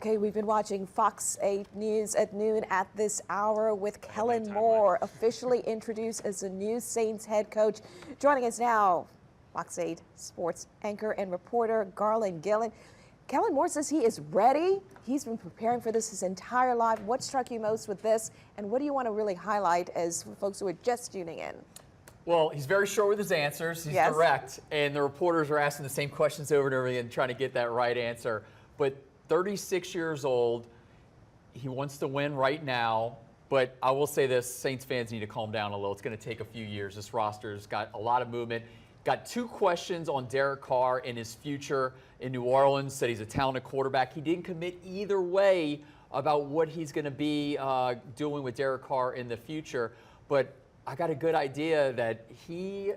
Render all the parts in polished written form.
Okay, we've been watching Fox 8 News at noon at this hour with Kellen Moore, officially introduced as the new Saints head coach. Joining us now, Fox 8 sports anchor and reporter Garland Gillen. Kellen Moore says he is ready. He's been preparing for this his entire life. What struck you most with this, and what do you want to really highlight as for folks who are just tuning in? Well, he's very short with his answers. He's direct, and the reporters are asking the same questions over and over again, trying to get that right answer. But 36 years old, he wants to win right now, but I will say this, Saints fans need to calm down a little. It's going to take a few years. This roster's got a lot of movement. Got 2 questions on Derek Carr and his future in New Orleans, said he's a talented quarterback. He didn't commit either way about what he's going to be doing with Derek Carr in the future, but I got a good idea that he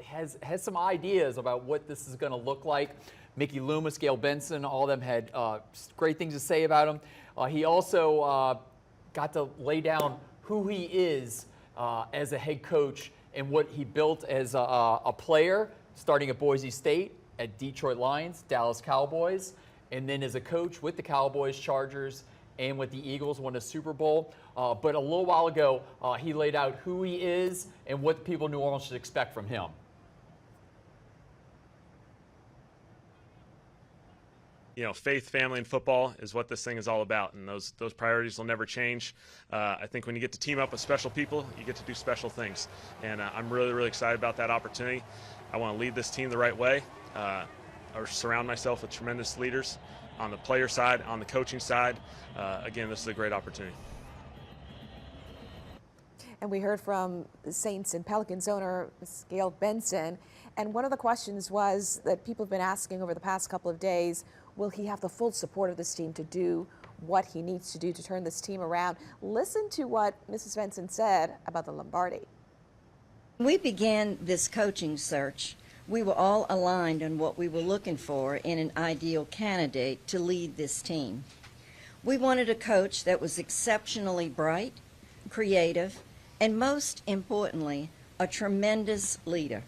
has some ideas about what this is going to look like. Mickey Loomis, Gail Benson, all of them had great things to say about him. He also got to lay down who he is as a head coach and what he built as a player, starting at Boise State, at Detroit Lions, Dallas Cowboys, and then as a coach with the Cowboys, Chargers, and with the Eagles, won a Super Bowl. But a little while ago, he laid out who he is and what the people in New Orleans should expect from him. You know, faith, family, and football is what this thing is all about, and those priorities will never change. I think when you get to team up with special people, you get to do special things, and I'm really, really excited about that opportunity. I want to lead this team the right way, or surround myself with tremendous leaders on the player side, on the coaching side. Again, this is a great opportunity. And we heard from the Saints and Pelicans owner, Gail Benson, and one of the questions was that people have been asking over the past couple of days, will he have the full support of this team to do what he needs to do to turn this team around? Listen to what Mrs. Benson said about the Lombardi. When we began this coaching search, we were all aligned on what we were looking for in an ideal candidate to lead this team. We wanted a coach that was exceptionally bright, creative, and most importantly, a tremendous leader.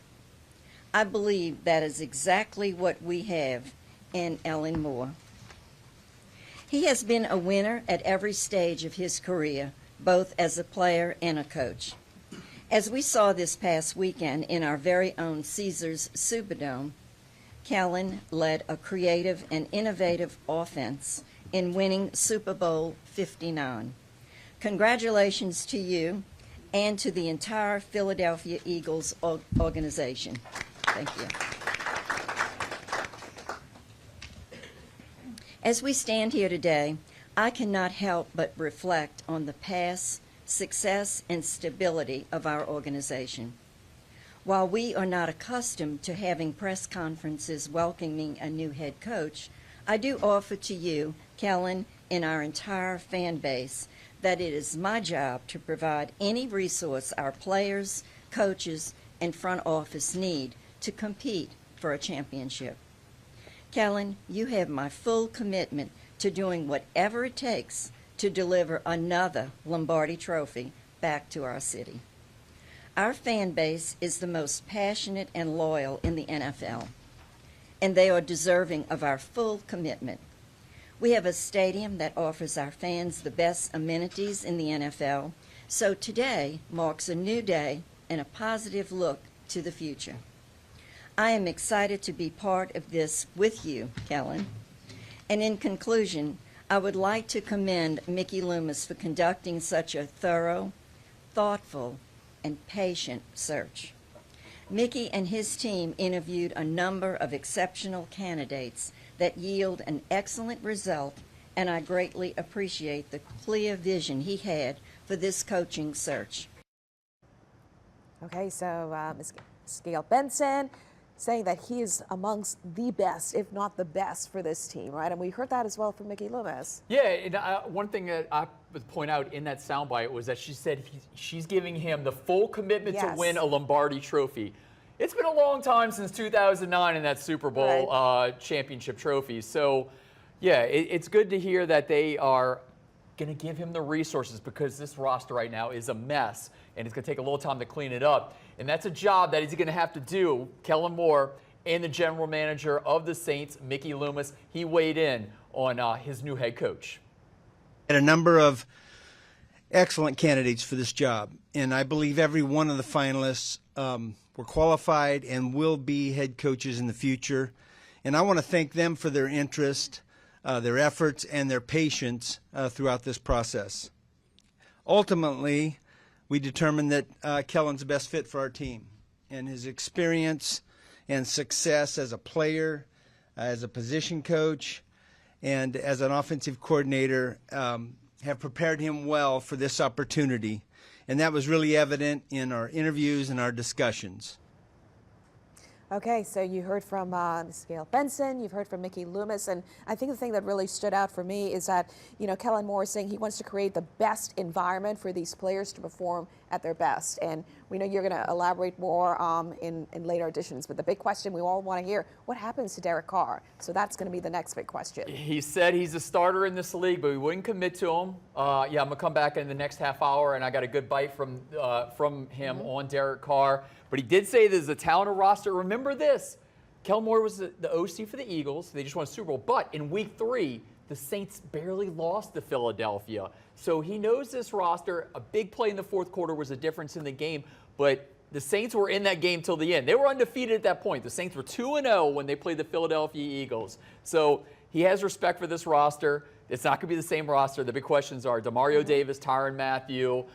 I believe that is exactly what we have in Kellen Moore. He has been a winner at every stage of his career, both as a player and a coach. As we saw this past weekend in our very own Caesars Superdome, Kellen led a creative and innovative offense in winning Super Bowl 59. Congratulations to you and to the entire Philadelphia Eagles organization. Thank you. As we stand here today, I cannot help but reflect on the past success and stability of our organization. While we are not accustomed to having press conferences welcoming a new head coach, I do offer to you, Kellen, and our entire fan base, that it is my job to provide any resource our players, coaches, and front office need to compete for a championship. Kellen, you have my full commitment to doing whatever it takes to deliver another Lombardi trophy back to our city. Our fan base is the most passionate and loyal in the NFL, and they are deserving of our full commitment. We have a stadium that offers our fans the best amenities in the NFL, so today marks a new day and a positive look to the future. I am excited to be part of this with you, Kellen. And in conclusion, I would like to commend Mickey Loomis for conducting such a thorough, thoughtful, and patient search. Mickey and his team interviewed a number of exceptional candidates that yield an excellent result, and I greatly appreciate the clear vision he had for this coaching search. Okay, so Ms. Gail Benson saying that he is amongst the best, if not the best, for this team, right? And we heard that as well from Mickey Loomis. Yeah, and one thing that I would point out in that soundbite was that she said she's giving him the full commitment to win a Lombardi trophy. It's been a long time since 2009 in that Super Bowl championship trophy. So, yeah, it's good to hear that they are going to give him the resources, because this roster right now is a mess, and it's going to take a little time to clean it up. And that's a job that he's going to have to do, Kellen Moore, and the general manager of the Saints, Mickey Loomis. He weighed in on his new head coach. Had a number of excellent candidates for this job, and I believe every one of the finalists were qualified and will be head coaches in the future. And I want to thank them for their interest, their efforts, and their patience throughout this process. Ultimately, we determined that Kellen's the best fit for our team, and his experience and success as a player, as a position coach, and as an offensive coordinator have prepared him well for this opportunity. And that was really evident in our interviews and our discussions. Okay, so you heard from Ms. Gail Benson, you've heard from Mickey Loomis, and I think the thing that really stood out for me is that, Kellen Moore is saying he wants to create the best environment for these players to perform at their best. And we know you're going to elaborate more in later editions, but the big question we all want to hear, what happens to Derek Carr? So that's going to be the next big question. He said he's a starter in this league, but we wouldn't commit to him. Yeah, I'm going to come back in the next half hour, and I got a good bite from him on Derek Carr. But he did say there's a talented roster. Remember this, Kellen Moore was the OC for the Eagles. They just won a Super Bowl. But in week 3, the Saints barely lost to Philadelphia. So he knows this roster. A big play in the fourth quarter was a difference in the game. But the Saints were in that game till the end. They were undefeated at that point. The Saints were 2-0 when they played the Philadelphia Eagles. So he has respect for this roster. It's not going to be the same roster. The big questions are Demario Davis, Tyrann Mathieu,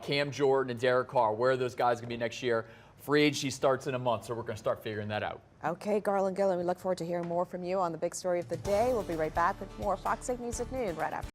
Cam Jordan, and Derek Carr. Where are those guys going to be next year? Free agency starts in a month, so we're going to start figuring that out. Okay, Garland Gillen, we look forward to hearing more from you on the big story of the day. We'll be right back with more Fox 8 News at noon right after.